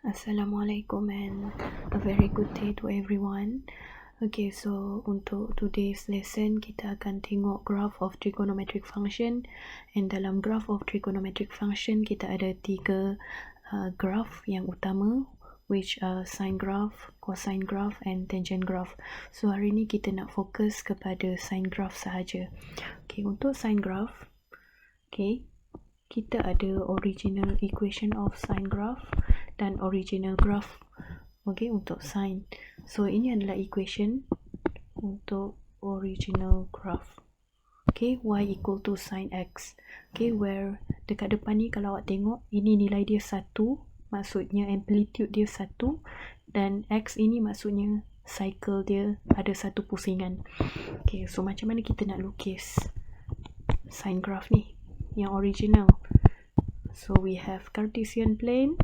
Assalamualaikum and a very good day to everyone. Okay, so untuk today's lesson kita akan tengok graph of trigonometric function, and dalam graph of trigonometric function kita ada tiga graph yang utama, which are sine graph, cosine graph and tangent graph. So hari ni kita nak fokus kepada sine graph sahaja. Okay, untuk sine graph, okay, kita ada original equation of sine graph dan original graph, okay, untuk sine. So ini adalah equation untuk original graph, okay, y equal to sin x, okay, where dekat depan ni kalau awak tengok ini nilai dia 1, maksudnya amplitude dia 1, dan x ini maksudnya cycle dia ada satu pusingan. Okay, so macam mana kita nak lukis sine graph ni yang original? So we have Cartesian plane.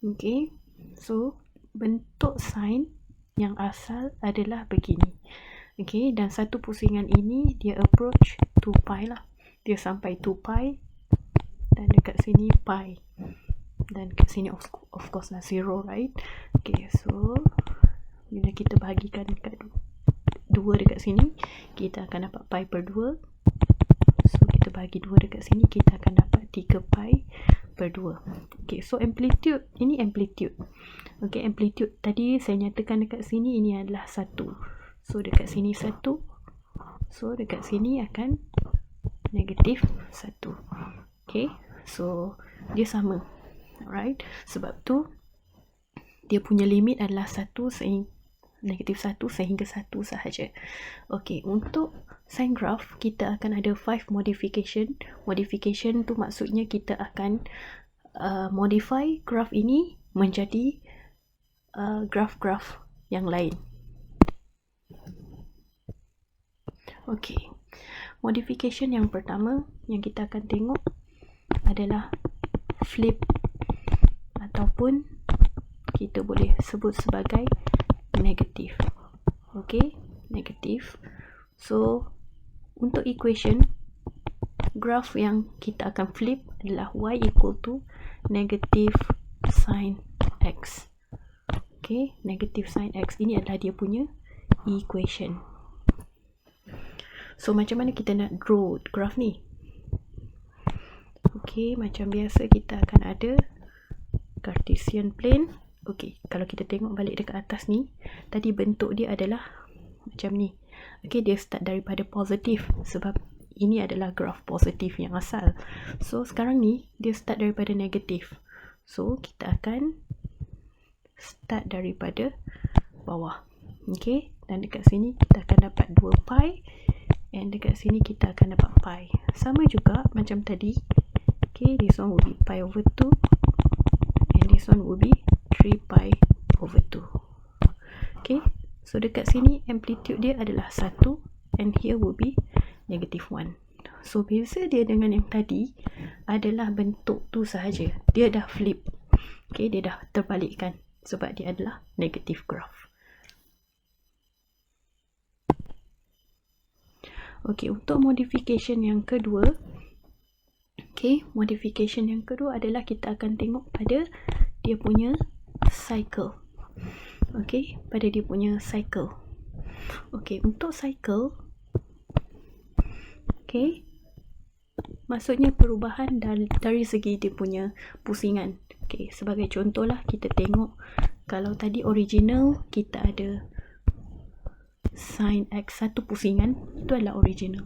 Okay, so bentuk sine yang asal adalah begini. Okay, dan satu pusingan ini dia approach 2 pi lah. Dia sampai 2 pi dan dekat sini pi. Dan dekat sini of course lah 0, right? Okay, so bila kita bahagikan dekat 2 dekat sini, kita akan dapat pi per 2. So kita bagi 2 dekat sini, kita akan dapat 3 pi per 2. Okay, so amplitude, ini amplitude. Okay, amplitude tadi saya nyatakan dekat sini ini adalah 1. So dekat sini 1. So dekat sini akan negatif 1. Okay, so dia sama. Alright, sebab tu dia punya limit adalah 1 sehingga negatif 1 sehingga 1 sahaja. Okay, untuk sine graph kita akan ada 5 modification. Modification tu maksudnya kita akan modify graph ini menjadi graph-graph yang lain. Okay, modification yang pertama yang kita akan tengok adalah flip, ataupun kita boleh sebut sebagai negatif. Okay, negatif. So untuk equation graph yang kita akan flip adalah y equal to negative sin x. Okay, negative sin x ini adalah dia punya equation. So macam mana kita nak draw graph ni? Okay, macam biasa kita akan ada Cartesian plane. Okay, kalau kita tengok balik dekat atas ni, tadi bentuk dia adalah macam ni. Okay, dia start daripada positif sebab ini adalah graph positif yang asal. So sekarang ni dia start daripada negatif. So kita akan start daripada bawah. Okay, dan dekat sini kita akan dapat 2 pi, and dekat sini kita akan dapat pi. Sama juga macam tadi. Okay, this one will be pi over 2, and this one will be 3 pi over 2. Okay, so dekat sini amplitude dia adalah 1, and here will be negative 1. So beza dia dengan yang tadi adalah bentuk tu sahaja. Dia dah flip. Okay, dia dah terbalikkan sebab dia adalah negative graph. Okay, untuk modification yang kedua, okay, modification yang kedua adalah kita akan tengok pada dia punya cycle. Okay, pada dia punya cycle. Okay, untuk cycle, okay, maksudnya perubahan dari segi dia punya pusingan. Okay, sebagai contohlah kita tengok kalau tadi original kita ada sin x satu pusingan, itu adalah original.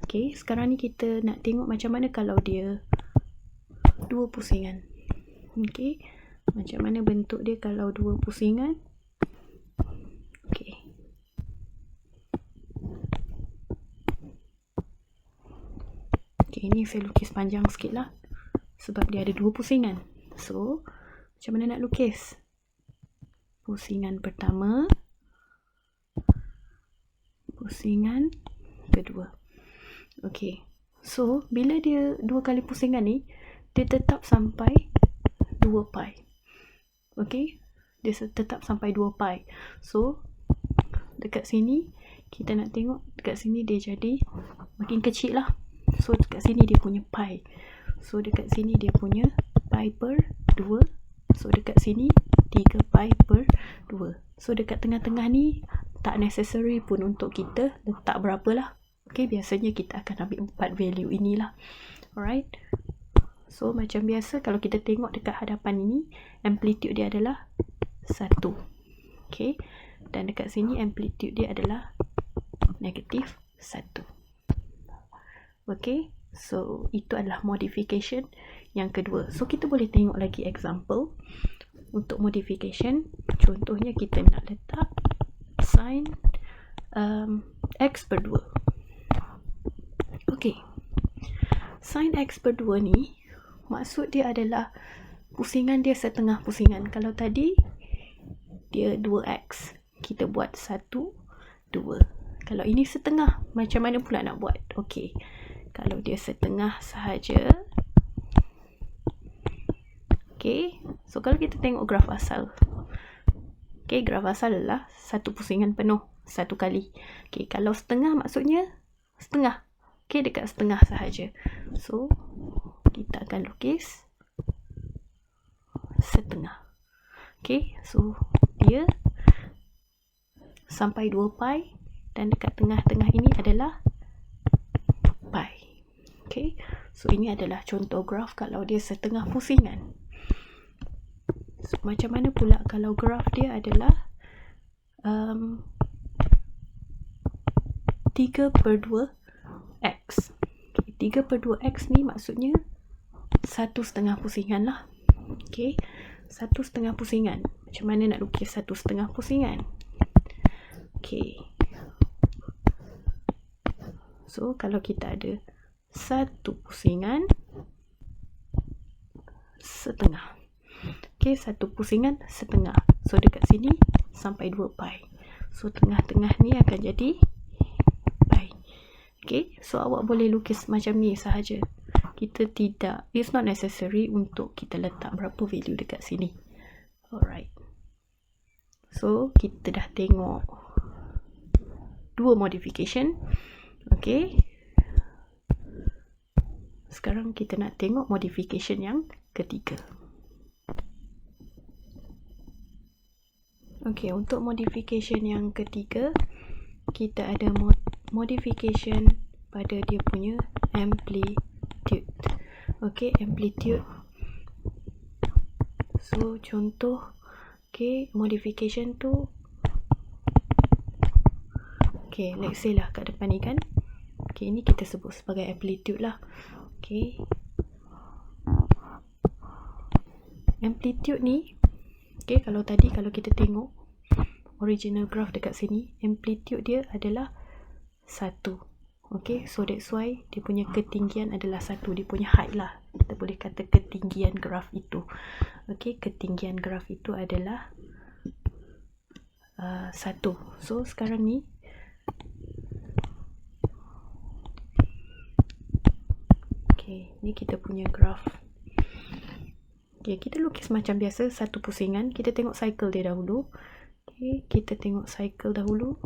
Okay, sekarang ni kita nak tengok macam mana kalau dia dua pusingan. Okay, macam mana bentuk dia kalau dua pusingan. Okay, okay, ini saya lukis panjang sikit lah sebab dia ada dua pusingan. So macam mana nak lukis? Pusingan pertama, pusingan kedua. Okay, so bila dia dua kali pusingan ni, dia tetap sampai 2 pi. Okay, dia tetap sampai 2 pi. So dekat sini kita nak tengok, dekat sini dia jadi makin kecil lah. So dekat sini dia punya pi. So dekat sini dia punya pi per 2. So dekat sini 3 pi per 2. So dekat tengah-tengah ni tak necessary pun untuk kita letak berapa lah. Okay, biasanya kita akan ambil 4 value inilah. Alright. So macam biasa kalau kita tengok dekat hadapan ini, amplitude dia adalah 1. Okay. Dan dekat sini amplitude dia adalah negatif 1. Okay. So itu adalah modification yang kedua. So kita boleh tengok lagi example. Untuk modification, contohnya kita nak letak sin x per 2. Okay. Sin x per 2 ni, maksud dia adalah pusingan dia setengah pusingan. Kalau tadi dia 2x, kita buat 1, 2. Kalau ini setengah, macam mana pula nak buat? Okay. Kalau dia setengah sahaja, okay. So kalau kita tengok graf asal, okay, graf asal adalah satu pusingan penuh satu kali. Okay, kalau setengah maksudnya setengah. Okay, dekat setengah sahaja. So kita akan lukis setengah. Okay, so dia sampai 2 pi dan dekat tengah-tengah ini adalah pi. Okay, so ini adalah contoh graf kalau dia setengah pusingan. So, macam mana pula kalau graf dia adalah 3 per 2 x. Okay, 3 per 2 x ni maksudnya 1/2 pusingan lah. Okay, 1/2 pusingan. Macam mana nak lukis 1/2 pusingan? Okay. So, kalau kita ada 1 pusingan setengah. Okay, 1 pusingan setengah. So, dekat sini sampai 2 pi. So, tengah-tengah ni akan jadi pi. Okay, so awak boleh lukis macam ni sahaja. Kita tidak, it's not necessary untuk kita letak berapa value dekat sini. Alright. So, kita dah tengok 2 modification. Okay. Sekarang kita nak tengok modification yang ketiga. Okay, untuk modification yang ketiga, kita ada modification pada dia punya amplitude. Okay, amplitude. So, contoh, okay, modification tu, okay, let's say lah kat depan ni kan. Okay, ini kita sebut sebagai amplitude lah. Okay. Amplitude ni, okay, kalau tadi kalau kita tengok original graph dekat sini, amplitude dia adalah 1. Okay, so that's why dia punya ketinggian adalah 1. Dia punya height lah. Kita boleh kata ketinggian graph itu. Okay, ketinggian graph itu adalah 1. So, sekarang ni, okay, ni kita punya graph. Okay, kita lukis macam biasa, satu pusingan. Kita tengok cycle dia dahulu. Okay, kita tengok cycle dahulu.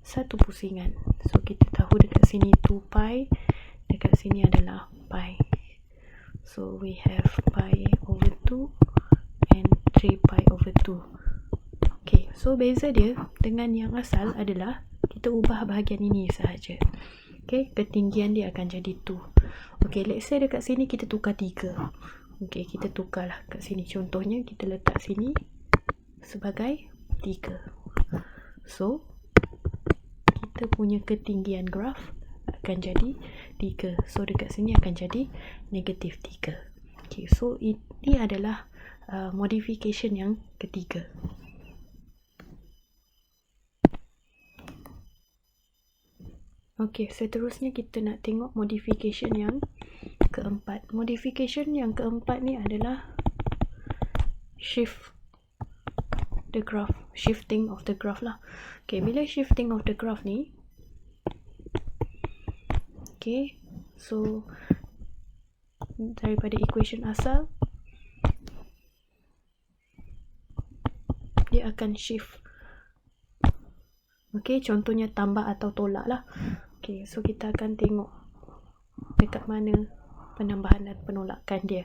Satu pusingan. So, kita tahu dekat sini 2 pi. Dekat sini adalah pi. So, we have pi over 2 and 3 pi over 2. Okay, so beza dia dengan yang asal adalah kita ubah bahagian ini sahaja. Okay, ketinggian dia akan jadi 2. Okay, let's say dekat sini kita tukar 3. Okay, kita tukarlah kat sini. Contohnya, kita letak sini sebagai 3. So, kita punya ketinggian graf akan jadi 3. So, dekat sini akan jadi negatif 3. Okay, so ini adalah modification yang ketiga. Okay, seterusnya kita nak tengok modification yang keempat. Modification yang keempat ni adalah shift the graph, shifting of the graph lah. Okay, bila shifting of the graph ni, okay, so daripada equation asal, dia akan shift. Okay, contohnya tambah atau tolak lah. Okay, so kita akan tengok dekat mana penambahan dan penolakan dia.